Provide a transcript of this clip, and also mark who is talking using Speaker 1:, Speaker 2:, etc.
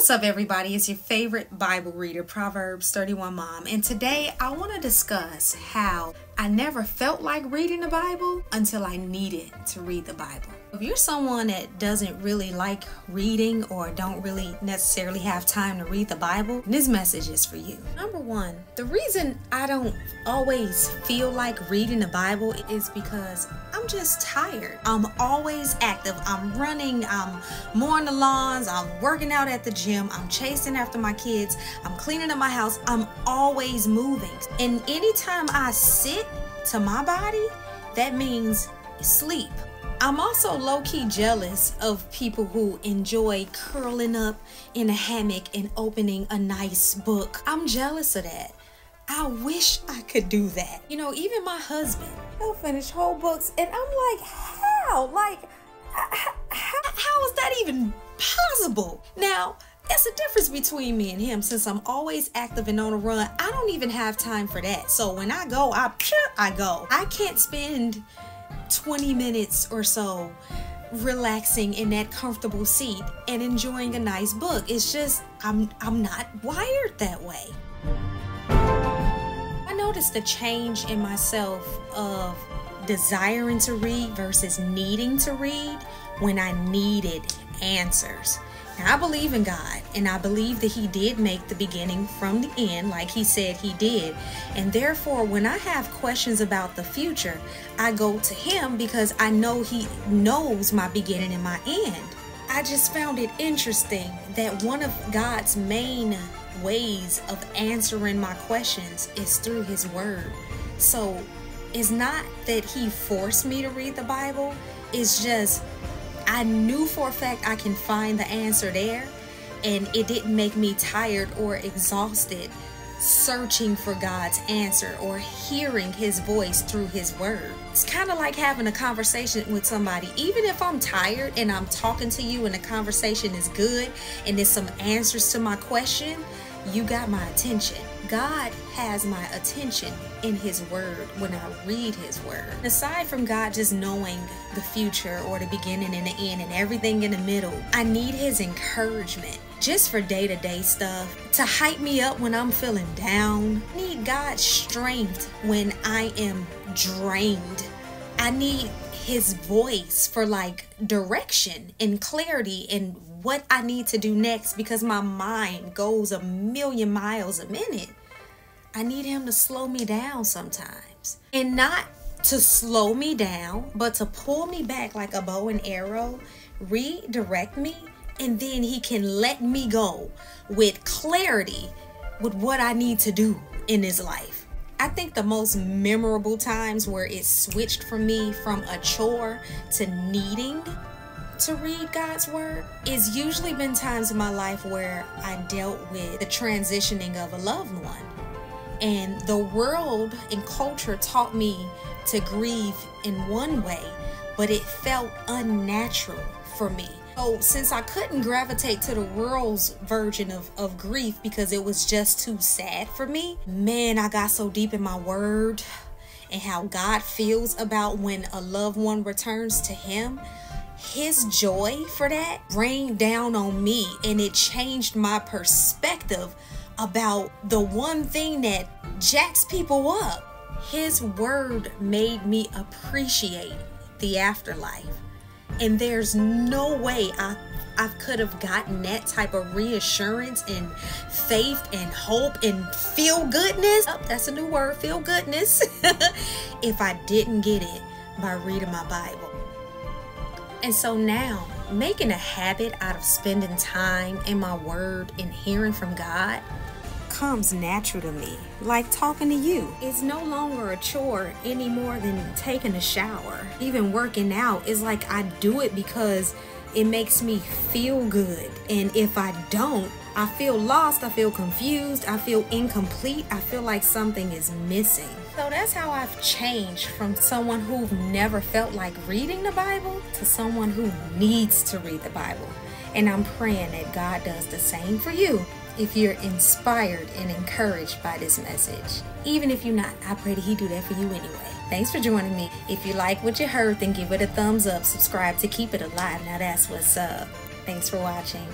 Speaker 1: What's up, everybody? It's your favorite Bible reader, Proverbs 31 Mom, and today I want to discuss how I never felt like reading the Bible until I needed to read the Bible. If you're someone that doesn't really like reading or don't really necessarily have time to read the Bible, this message is for you. Number one, the reason I don't always feel like reading the Bible is because I'm just tired. I'm always active. I'm running, I'm mowing the lawns, I'm working out at the gym, I'm chasing after my kids, I'm cleaning up my house. I'm always moving. And anytime I sit to my body, that means sleep. I'm also low-key jealous of people who enjoy curling up in a hammock and opening a nice book. I'm jealous of that. I wish I could do that. You know, even my husband, he'll finish whole books and I'm like, how? Like, how is that even possible? Now, there's a difference between me and him. Since I'm always active and on a run, I don't even have time for that. So when I go, I go. I can't spend 20 minutes or so relaxing in that comfortable seat and enjoying a nice book. It's just, I'm not wired that way. I noticed a change in myself of desiring to read versus needing to read when I needed answers. Now, I believe in God, and I believe that He did make the beginning from the end, like He said He did. And therefore, when I have questions about the future, I go to Him because I know He knows my beginning and my end. I just found it interesting that one of God's main ways of answering my questions is through His Word. So it's not that He forced me to read the Bible. It's just I knew for a fact I can find the answer there, and it didn't make me tired or exhausted searching for God's answer or hearing His voice through His Word. It's kind of like having a conversation with somebody. Even if I'm tired and I'm talking to you and the conversation is good and there's some answers to my question, you got my attention. God has my attention in His Word when I read His Word. Aside from God just knowing the future or the beginning and the end and everything in the middle, I need His encouragement just for day-to-day stuff, to hype me up when I'm feeling down. I need God's strength when I am drained. I need His voice for like direction and clarity and what I need to do next, because my mind goes a million miles a minute. I need Him to slow me down sometimes, and not to slow me down, but to pull me back like a bow and arrow, redirect me, and then He can let me go with clarity with what I need to do in this life. I think the most memorable times where it switched for me from a chore to needing to read God's Word is usually been times in my life where I dealt with the transitioning of a loved one. And the world and culture taught me to grieve in one way, but it felt unnatural for me. So since I couldn't gravitate to the world's version of grief because it was just too sad for me, man, I got so deep in my Word and how God feels about when a loved one returns to Him. His joy for that rained down on me, and it changed my perspective about the one thing that jacks people up. His Word made me appreciate the afterlife. And there's no way I could have gotten that type of reassurance and faith and hope and feel-goodness. Oh, that's a new word, feel-goodness. if I didn't get it by reading my Bible. And so now, making a habit out of spending time in my Word and hearing from God comes natural to me, like talking to you. It's no longer a chore any more than taking a shower. Even working out is like I do it because it makes me feel good. And if I don't, I feel lost, I feel confused, I feel incomplete, I feel like something is missing. So that's how I've changed from someone who never felt like reading the Bible to someone who needs to read the Bible. And I'm praying that God does the same for you if you're inspired and encouraged by this message. Even if you're not, I pray that He do that for you anyway. Thanks for joining me. If you like what you heard, then give it a thumbs up. Subscribe to keep it alive. Now that's what's up. Thanks for watching.